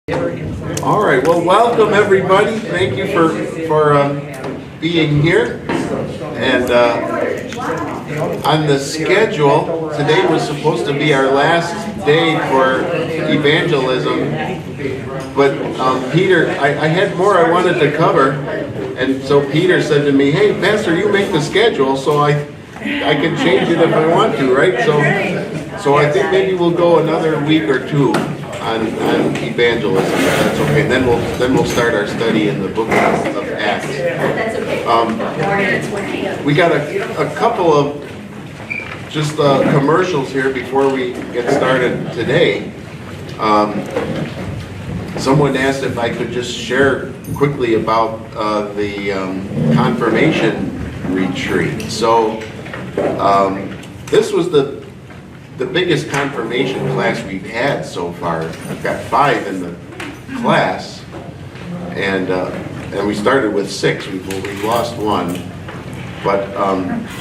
All right, well, welcome everybody. Thank you for being here. And on the schedule, today was supposed to be our last day for evangelism. But Peter, I had more I wanted to cover. And so Peter said to me, "Hey, Pastor, you make the schedule, so I can change it if I want to, right?" So I think maybe we'll go another week or two on evangelism, if that's okay. And then we'll start our study in the book of Acts. We got a couple of just commercials here before we get started today. Someone asked if I could just share quickly about the confirmation retreat. So this was the biggest confirmation class we've had so far. I've got 5 in the class, and we started with 6. We've lost 1, but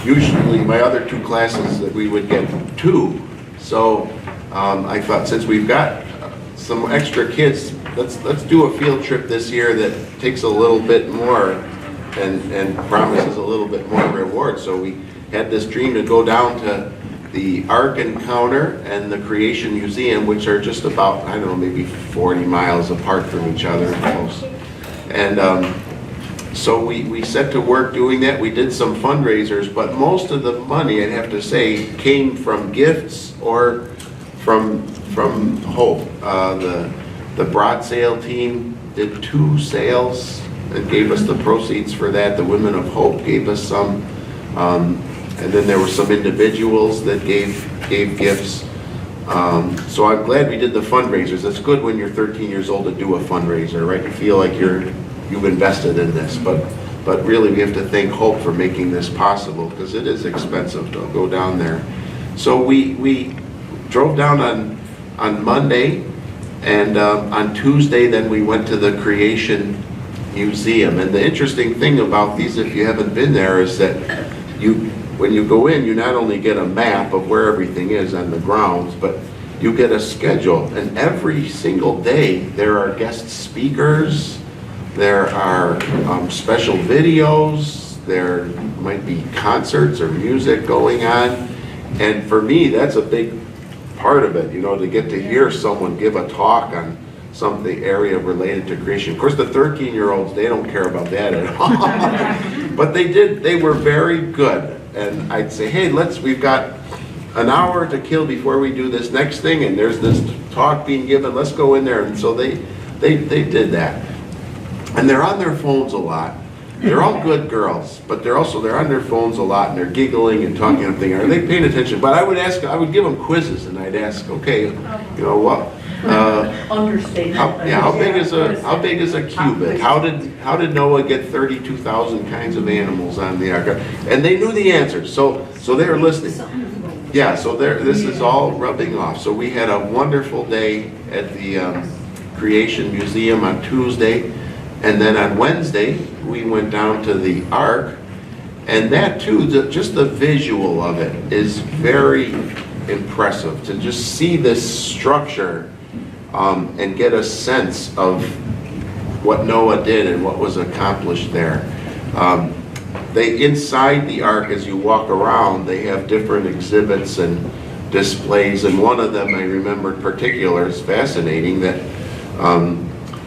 usually my other 2 classes that we would get 2. So I thought, since we've got some extra kids, let's do a field trip this year that takes a little bit more and promises a little bit more reward. So we had this dream to go down to the Ark Encounter and the Creation Museum, which are just about, I don't know, maybe 40 miles apart from each other, close. And so we set to work doing that. We did some fundraisers, but most of the money, I'd have to say, came from gifts or from Hope. The Brat sale team did 2 sales and gave us the proceeds for that. The Women of Hope gave us some. And then there were some individuals that gave gifts. So I'm glad we did the fundraisers. It's good when you're 13 years old to do a fundraiser, right? You feel like you've invested in this. But really we have to thank Hope for making this possible, because it is expensive to go down there. So we drove down on Monday, and on Tuesday then we went to the Creation Museum. And the interesting thing about these, if you haven't been there, is that when you go in, you not only get a map of where everything is on the grounds, but you get a schedule. And every single day there are guest speakers, there are special videos, there might be concerts or music going on. And for me, that's a big part of it, to get to hear someone give a talk on something area related to creation. Of course, the 13-year-olds, they don't care about that at all. But they were very good. And I'd say, hey, we've got an hour to kill before we do this next thing, and there's this talk being given, let's go in there. And so they did that. And they're on their phones a lot. They're all good girls, but they're on their phones a lot, and they're giggling and talking and thinking, are they paying attention? But I would give them quizzes, and I'd ask, okay, what? How big is a cubit? How did Noah get 32,000 kinds of animals on the ark? And they knew the answers, so they were listening. Yeah, so this is all rubbing off. So we had a wonderful day at the Creation Museum on Tuesday, and then on Wednesday we went down to the Ark, and that too, just the visual of it is very impressive, to just see this structure and get a sense of what Noah did and what was accomplished there. Inside the Ark, as you walk around, they have different exhibits and displays, and one of them I remember in particular is fascinating, that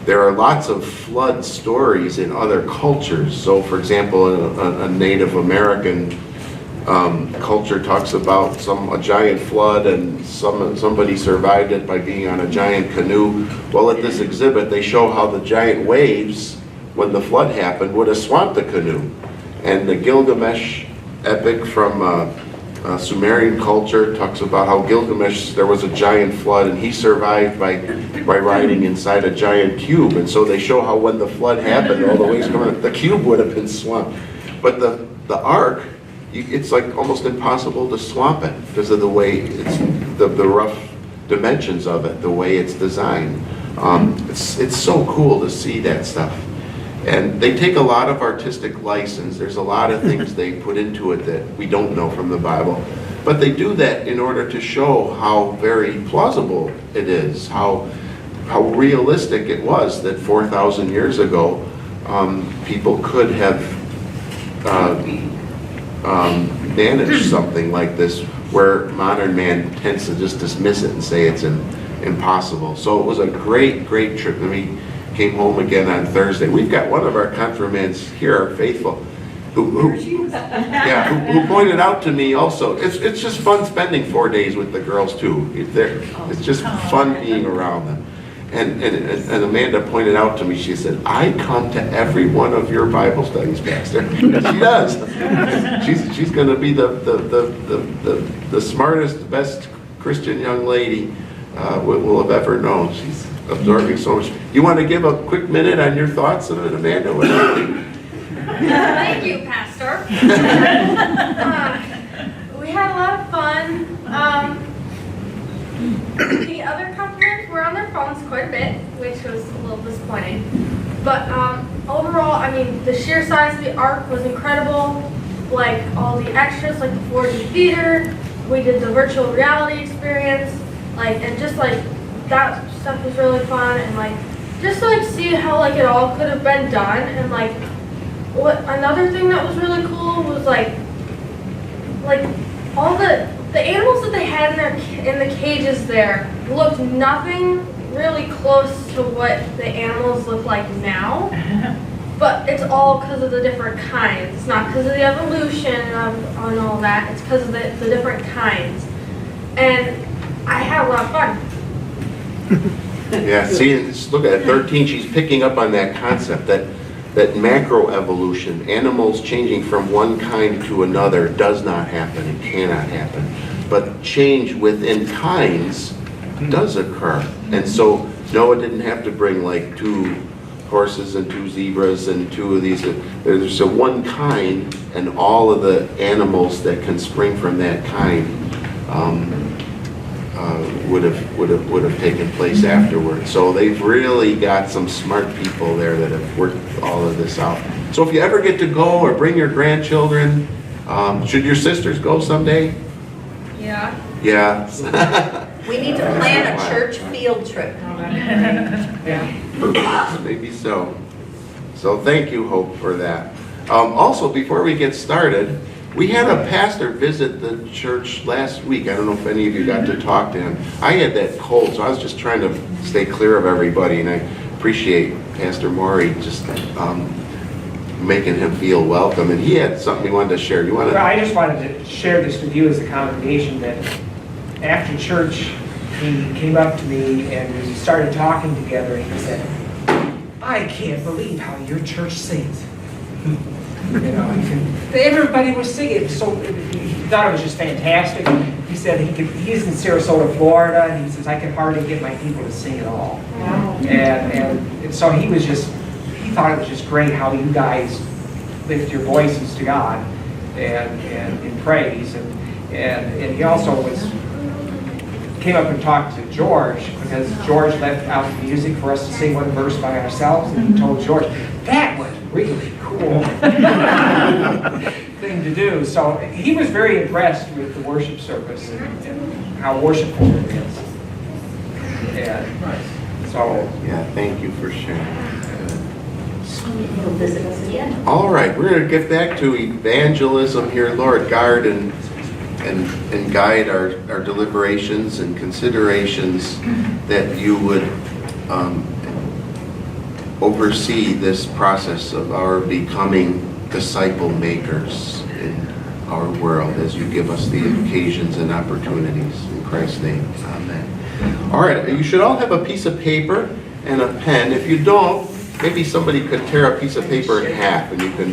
there are lots of flood stories in other cultures. So for example, a Native American culture talks about a giant flood, and somebody survived it by being on a giant canoe. Well, at this exhibit they show how the giant waves, when the flood happened, would have swamped the canoe. And the Gilgamesh epic from Sumerian culture talks about how Gilgamesh, there was a giant flood, and he survived by riding inside a giant cube. And so they show how when the flood happened, all the waves coming up, the cube would have been swamped. But the Ark, it's like almost impossible to swamp it because of the way it's the rough dimensions of it, the way it's designed. It's so cool to see that stuff. And they take a lot of artistic license. There's a lot of things they put into it that we don't know from the Bible. But they do that in order to show how very plausible it is, how how realistic it was that 4,000 years ago people could have managed something like this, where modern man tends to just dismiss it and say it's impossible. So it was a great trip, and we came home again on Thursday. We've got one of our confirmands here, our faithful, who pointed out to me also, it's just fun spending 4 days with the girls too. It's just fun being around them. And Amanda pointed out to me, she said, I come to every one of your Bible studies, Pastor. She does. She's going to be the smartest, best Christian young lady we'll have ever known. She's absorbing so much. You want to give a quick minute on your thoughts of it, Amanda? What do you think? Thank you, Pastor. We had a lot of fun. The other confirmands were on their phones quite a bit, which was a little disappointing. But overall, I mean, the sheer size of the ark was incredible. Like all the extras, like the 4D theater, we did the virtual reality experience, and just that stuff was really fun, and just to see how it all could have been done, and another thing that was really cool was all the animals that they had in the cages there looked nothing really close to what the animals look like now. But it's all because of the different kinds. It's not because of the evolution and all that. It's because of the different kinds. And I had a lot of fun. Yeah, see, look at 13. She's picking up on that concept that macroevolution, animals changing from one kind to another, does not happen and cannot happen. But change within kinds does occur. And so Noah didn't have to bring 2 horses and 2 zebras and 2 of these. There's one kind, and all of the animals that can spring from that kind would have taken place afterwards. So they've really got some smart people there that have worked all of this out. So if you ever get to go or bring your grandchildren, should your sisters go someday? Yeah. Yeah. We need to plan a church field trip. Maybe so. So thank you, Hope, for that. Also, before we get started, we had a pastor visit the church last week. I don't know if any of you got to talk to him. I had that cold, so I was just trying to stay clear of everybody, and I appreciate Pastor Maury just making him feel welcome. And he had something he wanted to share. You want to? Well, I just wanted to share this with you as a congregation, that after church, he came up to me and we started talking together, and he said, I can't believe how your church sings. Everybody was singing, so he thought it was just fantastic. He said he's in Sarasota, Florida, and he says, I can hardly get my people to sing at all. Wow. And so he thought it was just great how you guys lift your voices to God and in praise. And he also came up and talked to George, because George left out the music for us to sing one verse by ourselves, and he told George, that was really cool thing to do. So he was very impressed with the worship service and how worshipful it is. And so, yeah, thank you for sharing. He'll visit us again. All right, we're going to get back to evangelism here. Lord, guard and guide our deliberations and considerations, that you would oversee this process of our becoming disciple makers in our world as you give us the occasions and opportunities. In Christ's name, amen. All right, you should all have a piece of paper and a pen. If you don't, maybe somebody could tear a piece of paper in half, and you can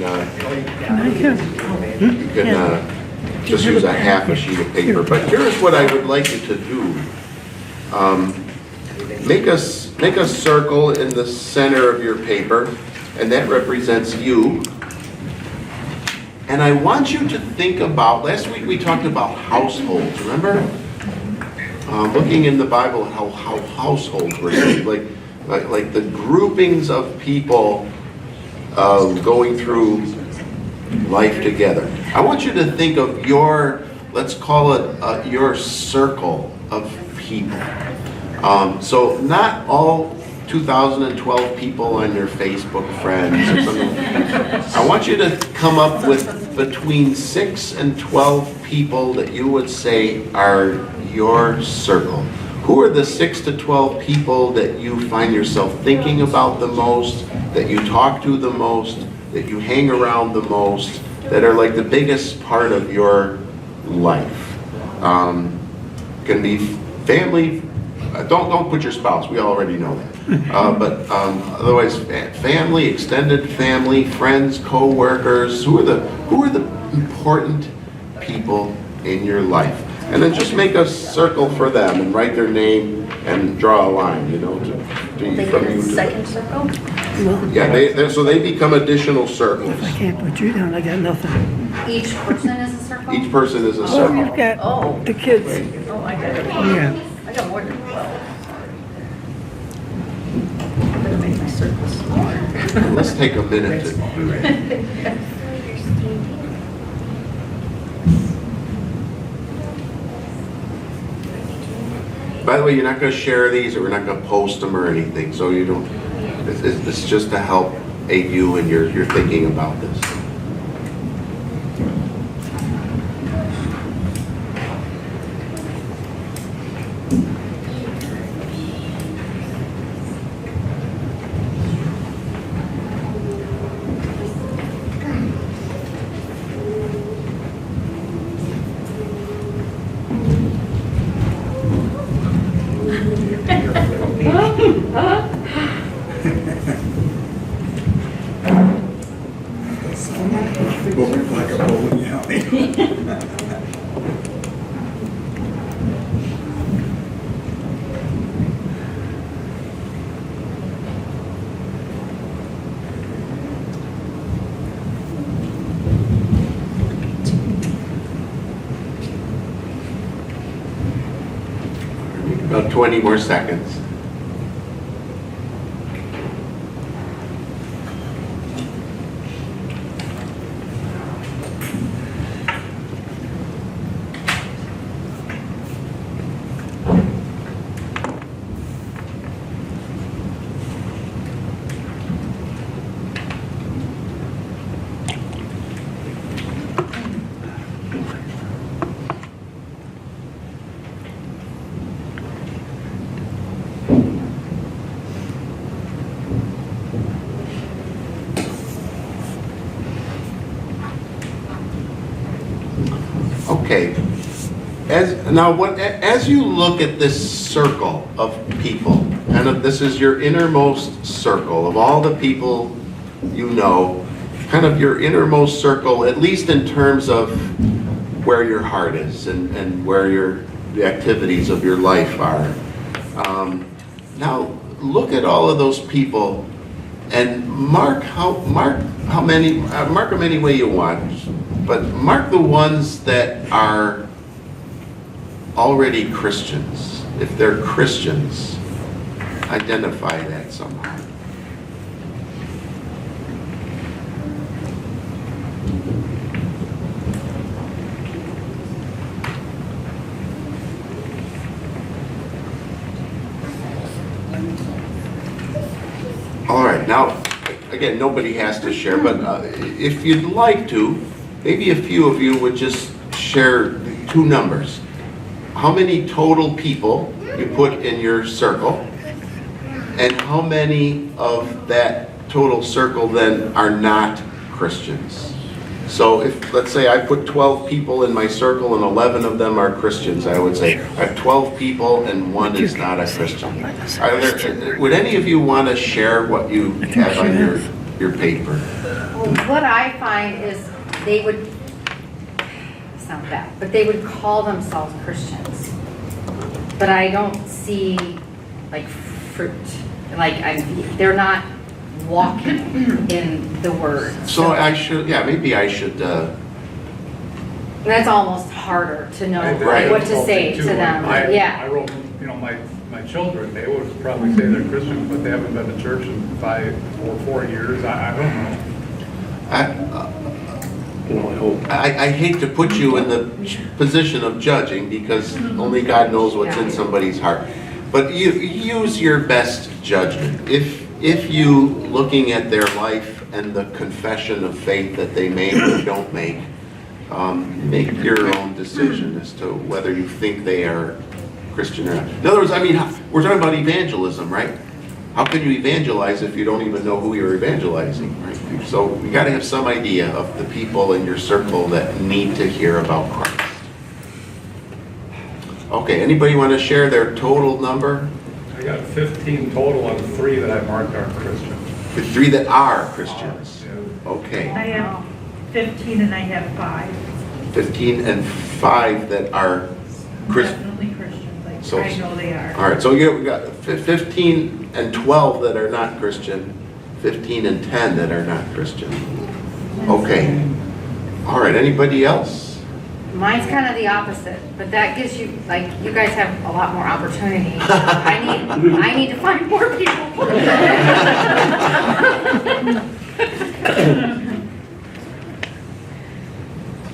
just use a half a sheet of paper. But here's what I would like you to do. Make a circle in the center of your paper, and that represents you. And I want you to think about, last week we talked about households, remember? Looking in the Bible at how households were saved, like the groupings of people going through life together. I want you to think of your, let's call it your circle of people. So not all 2012 people on your Facebook friends or something. I want you to come up with between 6 and 12 people that you would say are your circle. Who are the 6 to 12 people that you find yourself thinking about the most, that you talk to the most, that you hang around the most, that are like the biggest part of your life? Can be family. Don't put your spouse. We already know that. But otherwise, family, extended family, friends, co-workers. Who are the important people in your life? And then just make a circle for them and write their name and draw a line. You know, They get from a you to second circle? yeah. So they become additional circles. If I can't put you down, I got nothing. Each person is a circle? Each person is a Oh, circle. you've got Oh. the kids. Oh, I got it. Yeah. I got more than 12. I'm gonna make my circle smaller. Let's take a minute to do that. By the way, you're not going to share these, or we're not going to post them or anything, so you don't. It's just to help aid you in your thinking about this. Looking like a bowling alley. About 20 more seconds. Okay. As you look at this circle of people, and this is your innermost circle of all the people you know, kind of your innermost circle, at least in terms of where your heart is and where the activities of your life are. Now look at all of those people and mark how many, mark them any way you want, but mark the ones that are already Christians. If they're Christians, identify that somehow. All right, now, again, nobody has to share, but if you'd like to, maybe a few of you would just share two numbers. How many total people you put in your circle, and how many of that total circle then are not Christians? So if, let's say I put 12 people in my circle and 11 of them are Christians, I would say I have 12 people and one is not a Christian. Would any of you want to share what you have on your paper? Well, what I find is they would, it's not that, but they would call themselves Christians. But I don't see like fruit, like they're not walking in the word. So I should, yeah, maybe I should, That's almost harder to know Right. what to say to them, I yeah. wrote, my children, they would probably say they're Christians, but they haven't been to church in 5 or 4 years, I don't know. I hate to put you in the position of judging because only God knows what's in somebody's heart. But you use your best judgment. If you, looking at their life and the confession of faith that they make or don't make your own decision as to whether you think they are Christian or not. In other words, I mean, we're talking about evangelism, right? How can you evangelize if you don't even know who you're evangelizing, right? So you got to have some idea of the people in your circle that need to hear about Christ. Okay, anybody want to share their total number? I got 15 total and 3 that I marked are Christian. The 3 that are Christians. Yeah. Okay. I have 15 and I have 5. 15 and 5 that are Christians. Definitely Christians, So- I know they are. All right, so we got 15 and 12 that are not Christian, 15 and 10 that are not Christian. Okay. All right, anybody else? Mine's kind of the opposite, but that gives you, like, you guys have a lot more opportunity. I need to find more people.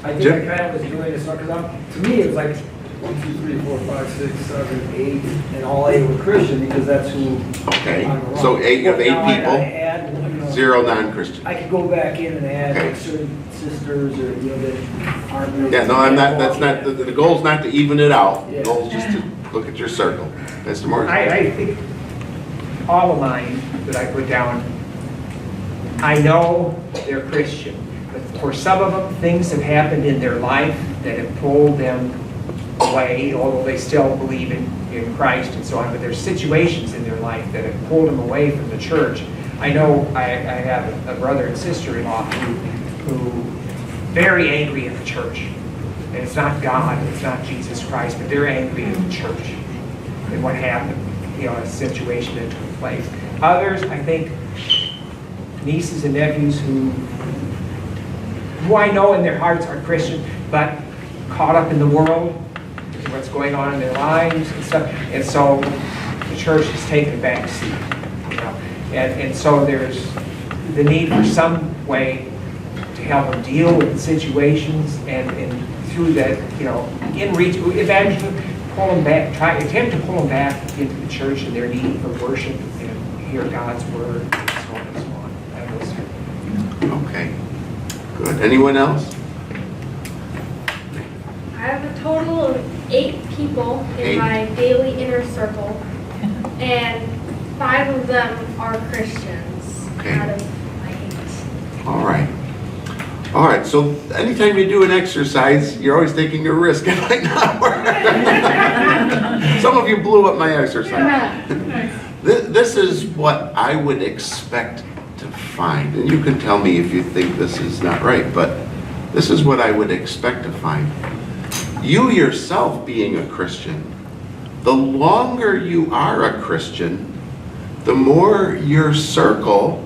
I think I kind of was doing this because to me it was like 1, 2, 3, 4, 5, 6, 7, 8, and all 8 were Christian because that's who. Okay, I'm around. so you have 8 Now I people, add, 0 non-Christian. I could go back in and add Okay. like certain sisters or that aren't really. Yeah, no, I'm not, that's not, the goal's not to even it out. The Yeah. goal's just to look at your circle. Mr. Morris? I think all of mine that I put down, I know they're Christian, but for some of them, things have happened in their life that have pulled them away, although they still believe in Christ and so on, but there's situations in their life that have pulled them away from the church. I know I have a brother and sister-in-law who very angry at the church. And it's not God, it's not Jesus Christ, but they're angry at the church and what happened, a situation that took place. Others, I think, nieces and nephews who I know in their hearts are Christian, but caught up in the world, what's going on in their lives and stuff. And so the church has taken a back seat, And so there's the need for some way to help them deal with the situations and through that, in reach, eventually pull them back, attempt to pull them back into the church and their need for worship and hear God's word and so on and so on. And those Okay, good. Anyone else? I have a total of 8 people in 8. my daily inner circle, and 5 of them are Christians Okay. out of my 8. All right. All right, so anytime you do an exercise, you're always taking a risk. It might not work. Some of you blew up my exercise. This is what I would expect to find. And you can tell me if you think this is not right, but this is what I would expect to find. You yourself being a Christian, the longer you are a Christian, the more your circle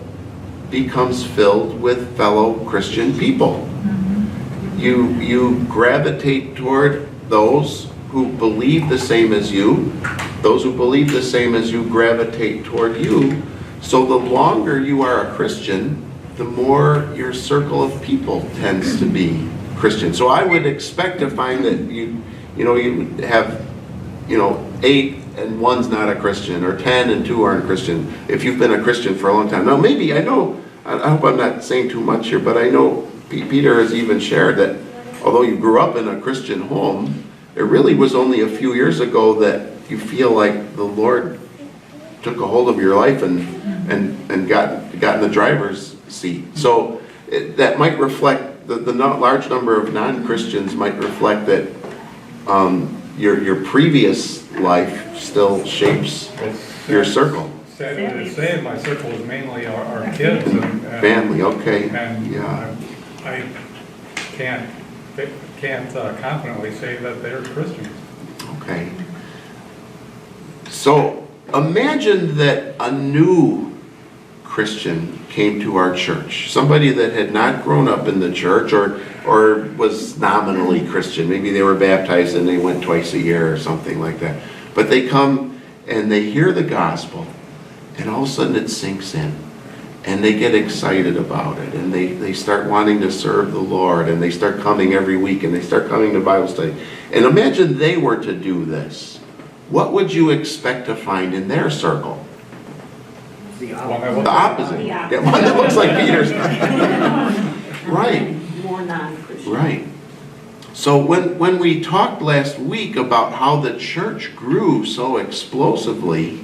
becomes filled with fellow Christian people. You gravitate toward those who believe the same as you. Those who believe the same as you gravitate toward you. So the longer you are a Christian, the more your circle of people tends to be Christian. So I would expect to find that you would have 8 and 1's not a Christian, or 10 and 2 aren't Christian, if you've been a Christian for a long time. Now maybe, I hope I'm not saying too much here, but I know Peter has even shared that although you grew up in a Christian home, it really was only a few years ago that you feel like the Lord took a hold of your life and got in the driver's seat. So that might reflect, the large number of non-Christians might reflect that your previous life still shapes your circle. Sadly to say, my circle is mainly our kids and Family, okay. And Yeah. I can't confidently say that they're Christians. Okay. So imagine that a new Christian came to our church, somebody that had not grown up in the church or was nominally Christian. Maybe they were baptized and they went twice a year or something like that. But they come and they hear the gospel, and all of a sudden it sinks in. And they get excited about it, and they start wanting to serve the Lord, and they start coming every week, and they start coming to Bible study. And imagine they were to do this. what would you expect to find in their circle? The The opposite. Yeah, one that looks like Peter's. Right. More non-Christian. Right. So when we talked last week about how the church grew so explosively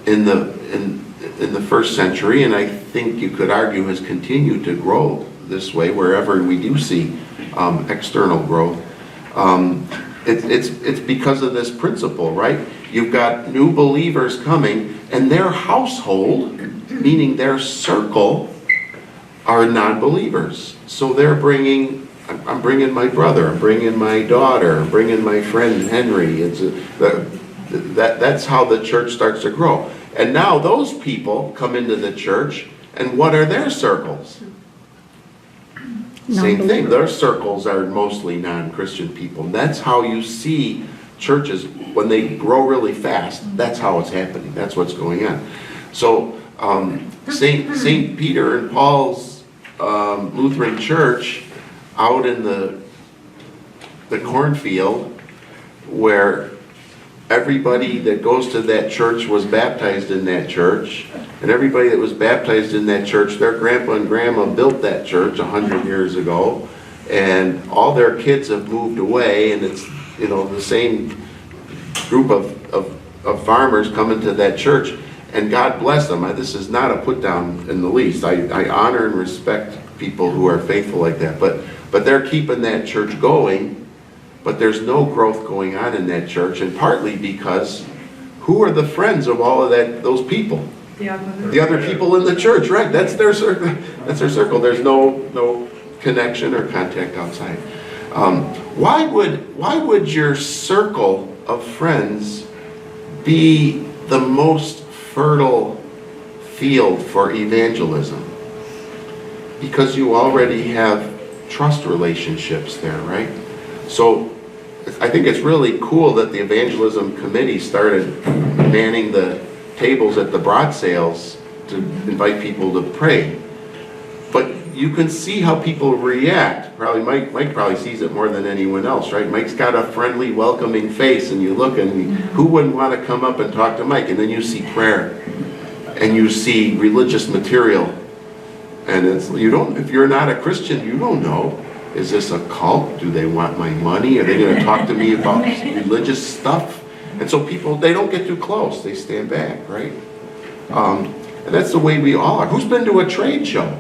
in the first century, and I think you could argue has continued to grow this way wherever we do see external growth, it's because of this principle, right? You've got new believers coming, and their household, meaning their circle, are non-believers. So they're bringing, I'm bringing my brother, I'm bringing my daughter, I'm bringing my friend Henry. That's how the church starts to grow. And now those people come into the church, and what are their circles? Same thing. Their circles are mostly non-Christian people. And that's how you see churches, when they grow really fast, that's how it's happening. That's what's going on. So St. Peter and Paul's Lutheran church out in the cornfield, where everybody that goes to that church was baptized in that church, and everybody that was baptized in that church, their grandpa and grandma built that church 100 years ago, and all their kids have moved away, and it's, the same group of farmers coming to that church, and God bless them. This is not a put down in the least. I honor and respect people who are faithful like that, but they're keeping that church going, but there's no growth going on in that church, and partly because who are the friends of all of those people? The other people in the church, right? That's their circle. That's their circle. There's no connection or contact outside. Why would your circle of friends be the most fertile field for evangelism? Because you already have trust relationships there, right? So I think it's really cool that the evangelism committee started manning the tables at the broad sales to invite people to pray. But you can see how people react. Probably Mike probably sees it more than anyone else, right? Mike's got a friendly, welcoming face, and you look, and who wouldn't want to come up and talk to Mike? And then you see prayer, and you see religious material, and if you're not a Christian, you don't know. Is this a cult? Do they want my money? Are they going to talk to me about religious stuff? And so people, they don't get too close. They stand back, right? And that's the way we all are. Who's been to a trade show?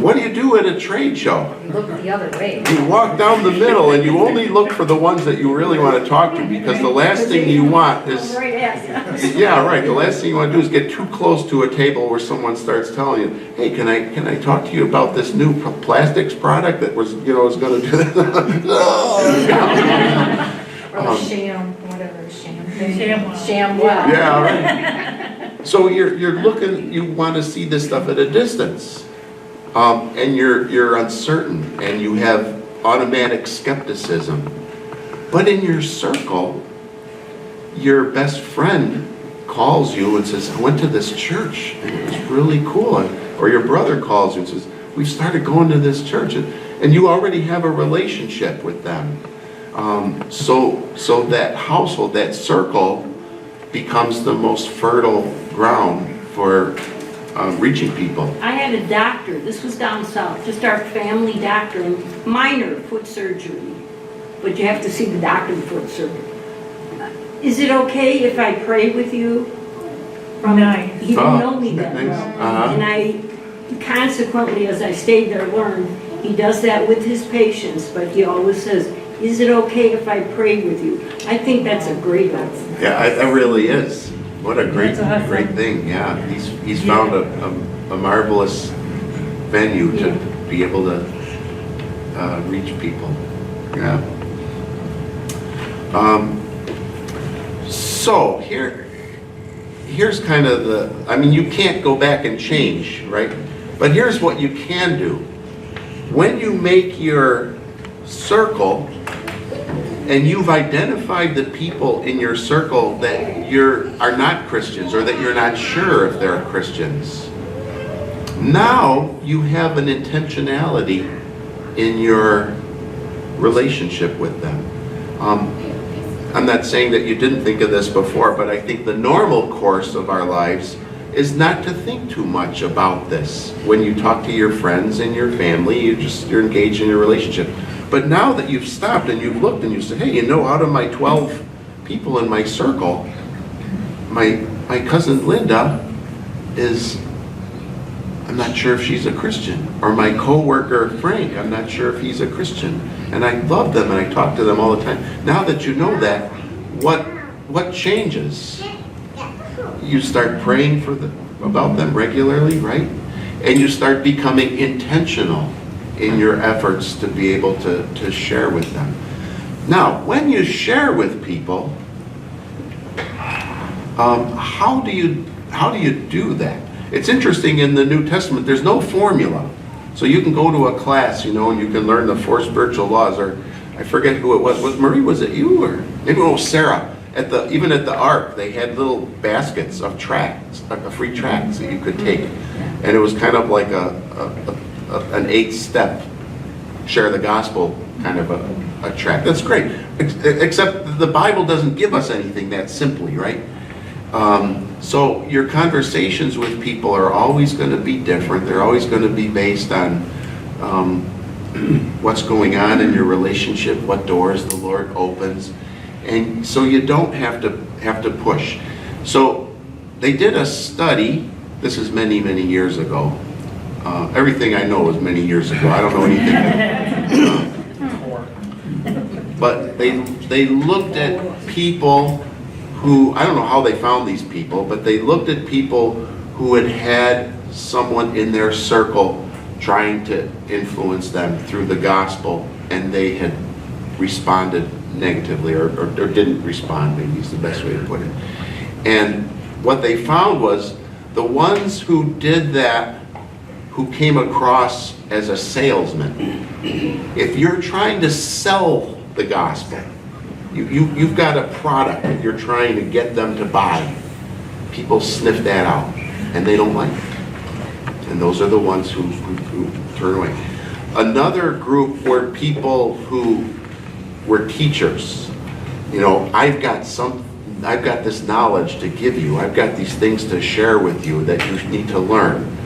What do you do at a trade show? You look the other way. You walk down the middle, and you only look for the ones that you really want to talk to, because the last thing you want is... Yeah, right. The last thing you want to do is get too close to a table where someone starts telling you, "Hey, can I talk to you about this new plastics product that was going to do this?" Or the sham, whatever, sham thing. Sham what? Yeah, right. So you're looking. You want to see this stuff at a distance, and you're uncertain, and you have automatic skepticism. But in your circle, your best friend calls you and says, "I went to this church, and it was really cool." Or your brother calls you and says, "We started going to this church," and you already have a relationship with them. So that household, that circle, becomes the most fertile ground for reaching people. I had a doctor, this was down south, just our family doctor, minor foot surgery, but you have to see the doctor before the surgery. Is it okay if I pray with you? Nice. He didn't know me that nice. well. And I, consequently, as I stayed there, learned, he does that with his patients, but he always says, "Is it okay if I pray with you?" I think that's a great idea. Yeah, it really is. What a great thing. Yeah, he's found a marvelous venue to be able to reach people. Yeah. So here's kind of you can't go back and change, right? But here's what you can do. When you make your circle, and you've identified the people in your circle that are not Christians, or that you're not sure if they're Christians, now you have an intentionality in your relationship with them. I'm not saying that you didn't think of this before, but I think the normal course of our lives is not to think too much about this. When you talk to your friends and your family, you're engaged in your relationship. But now that you've stopped and you've looked and you said, hey, out of my 12 people in my circle, my cousin Linda I'm not sure if she's a Christian. Or my coworker Frank, I'm not sure if he's a Christian. And I love them and I talk to them all the time. Now that you know that, what changes? You start praying about them regularly, right? And you start becoming intentional in your efforts to be able to share with them. Now, when you share with people, how do you do that? It's interesting, in the New Testament, there's no formula. So you can go to a class, and you can learn the 4 spiritual laws, or I forget who it was. Marie, was it you? Or maybe it was Sarah. Even at the Ark, they had little baskets of tracts, free tracts that you could take. And it was kind of like an 8-step share the gospel kind of a tract. That's great. Except the Bible doesn't give us anything that simply, right? So your conversations with people are always going to be different. They're always going to be based on what's going on in your relationship, what doors the Lord opens. And so you don't have to push. So they did a study. This is many, many years ago. Everything I know was many years ago. I don't know anything. But they looked at people who, I don't know how they found these people, but they looked at people who had someone in their circle trying to influence them through the gospel, and they had responded negatively or didn't respond, maybe is the best way to put it. And what they found was the ones who did that, who came across as a salesman, if you're trying to sell the gospel, you've got a product that you're trying to get them to buy, people sniff that out and they don't like it. And those are the ones who turn away. Another group were people who were teachers. I've got this knowledge to give you. I've got these things to share with you that you need to learn.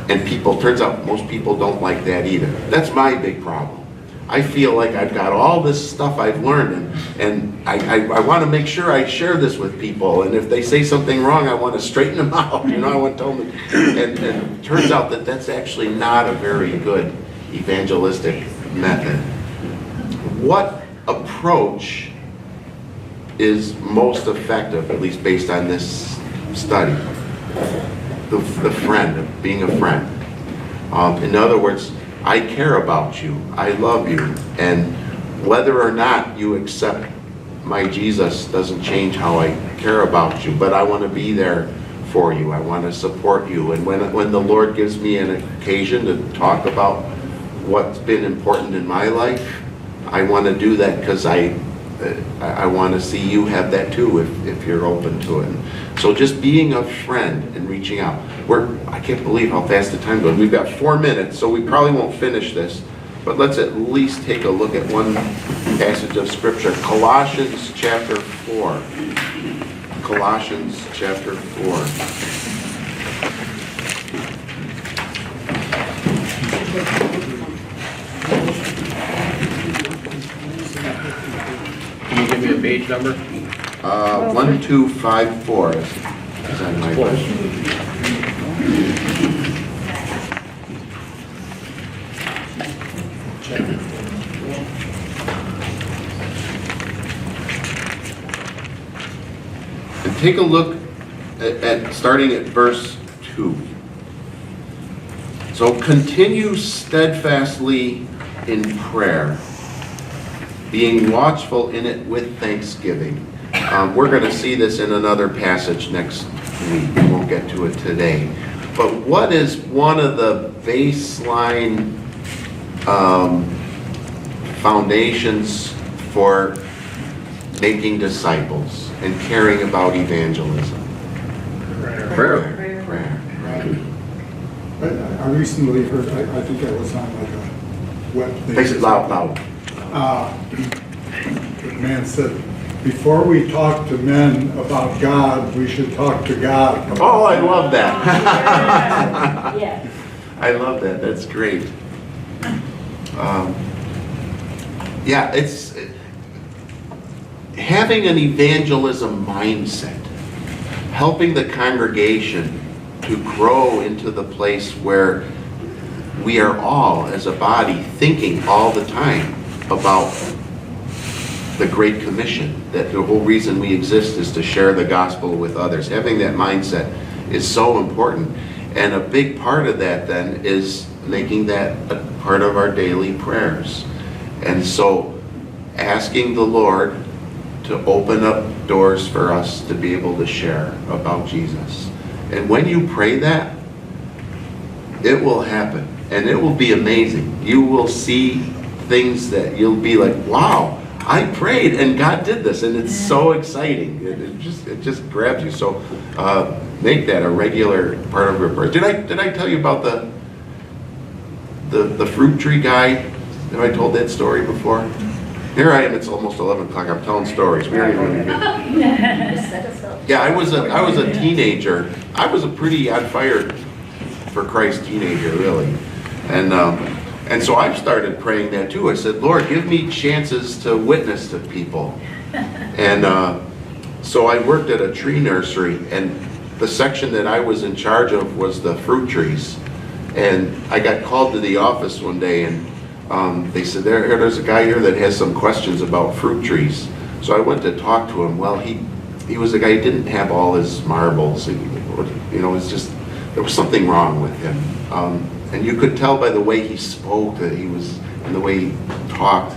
And turns out most people don't like that either. That's my big problem. I feel like I've got all this stuff I've learned, and I want to make sure I share this with people. And if they say something wrong, I want to straighten them out. I want to tell them. And it turns out that that's actually not a very good evangelistic method. What approach is most effective, at least based on this study? The friend, being a friend. In other words, I care about you, I love you, and whether or not you accept my Jesus doesn't change how I care about you, but I want to be there for you, I want to support you, and when the Lord gives me an occasion to talk about what's been important in my life, I want to do that because I want to see you have that too if you're open to it. So just being a friend and reaching out. I can't believe how fast the time goes. We've got 4 minutes, so we probably won't finish this. But let's at least take a look at one passage of Scripture. Colossians chapter 4. Colossians chapter 4. Can you give me a page number? 1254 is on my list. And take a look at starting at verse 2. So continue steadfastly in prayer, being watchful in it with thanksgiving. We're going to see this in another passage next week. We won't get to it today. But what is one of the baseline foundations for making disciples and caring about evangelism? Prayer. I recently heard, I think I was on like a web page. Face it loud. man said, before we talk to men about God, we should talk to God. Oh, I love that. Yeah. I love that. That's great. Yeah, it's having an evangelism mindset, helping the congregation to grow into the place where we are all, as a body, thinking all the time about the Great Commission, that the whole reason we exist is to share the gospel with others. Having that mindset is so important. And a big part of that then is making that a part of our daily prayers. And so asking the Lord to open up doors for us to be able to share about Jesus. And when you pray that, it will happen. And it will be amazing. You will see things that you'll be like, wow, I prayed and God did this. And it's so exciting. It just grabs you. So make that a regular part of your prayer. Did I tell you about the fruit tree guy? Have I told that story before? Here I am, it's almost 11 o'clock, I'm telling stories. We aren't even Yeah, I was a teenager. I was a pretty on fire for Christ teenager, really. And so I've started praying that too. I said, Lord, give me chances to witness to people. And so I worked at a tree nursery, and the section that I was in charge of was the fruit trees. And I got called to the office one day, and they said, there's a guy here that has some questions about fruit trees. So I went to talk to him. Well, he was a guy who didn't have all his marbles. It's just, there was something wrong with him. And you could tell by the way he spoke that he was, and the way he talked,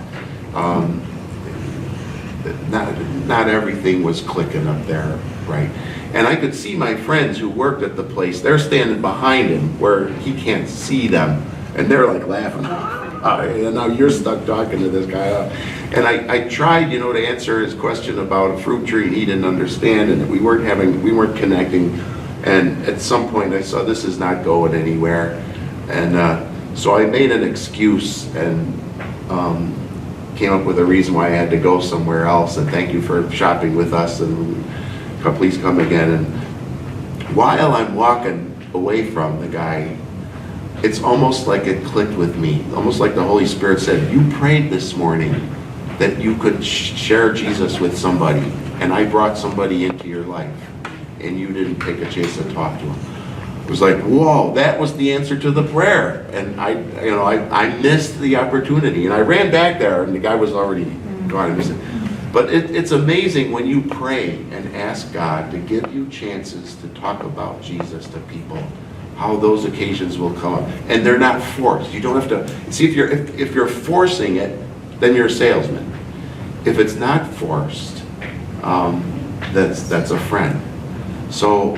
that not everything was clicking up there, right? And I could see my friends who worked at the place, they're standing behind him where he can't see them, and they're like laughing. And now you're stuck talking to this guy. And I tried, to answer his question about a fruit tree, and he didn't understand, and we weren't connecting. And at some point I saw this is not going anywhere. And so I made an excuse and came up with a reason why I had to go somewhere else. And thank you for shopping with us, and please come again. And while I'm walking away from the guy, it's almost like it clicked with me. Almost like the Holy Spirit said, you prayed this morning that you could share Jesus with somebody. And I brought somebody into your life. And you didn't take a chance to talk to him. It was like, whoa, that was the answer to the prayer. And I missed the opportunity. And I ran back there, and the guy was already gone. But it's amazing when you pray and ask God to give you chances to talk about Jesus to people, how those occasions will come up. And they're not forced. You don't have to, see, if you're forcing it, then you're a salesman. If it's not forced, that's a friend. So,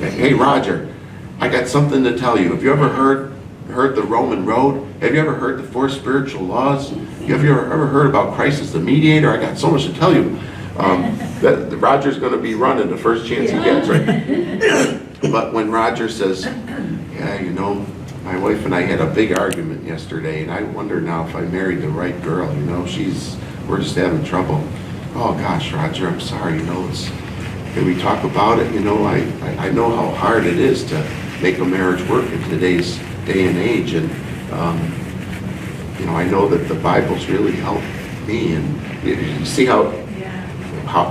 hey Roger, I got something to tell you. Have you ever heard the Roman road? Have you ever heard the 4 spiritual laws? Have you ever heard about Christ as the mediator? I got so much to tell you. That Roger's going to be running the first chance he gets, right? But when Roger says, yeah, my wife and I had a big argument yesterday, and I wonder now if I married the right girl. We're just having trouble. Oh gosh, Roger, I'm sorry. Can we talk about it? I know how hard it is to make a marriage work in today's day and age, and I know that the Bible's really helped me. And you see how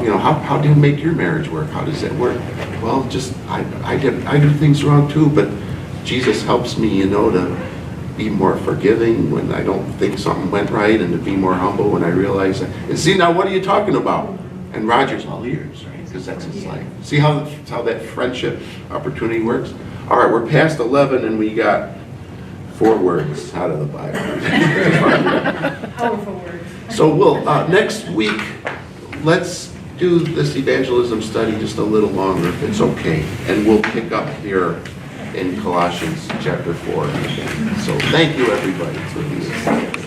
do you make your marriage work? How does that work? Well, just I do things wrong too, but Jesus helps me, to be more forgiving when I don't think something went right, and to be more humble when I realize that. And see, now what are you talking about? And Roger's all ears, right? Because that's his life. See how that friendship opportunity works? All right, we're past 11, and we got 4 words out of the Bible. Powerful words. So we'll next week, let's do this evangelism study just a little longer, if it's okay, and we'll pick up here in Colossians chapter 4 again. So thank you, everybody, for being here.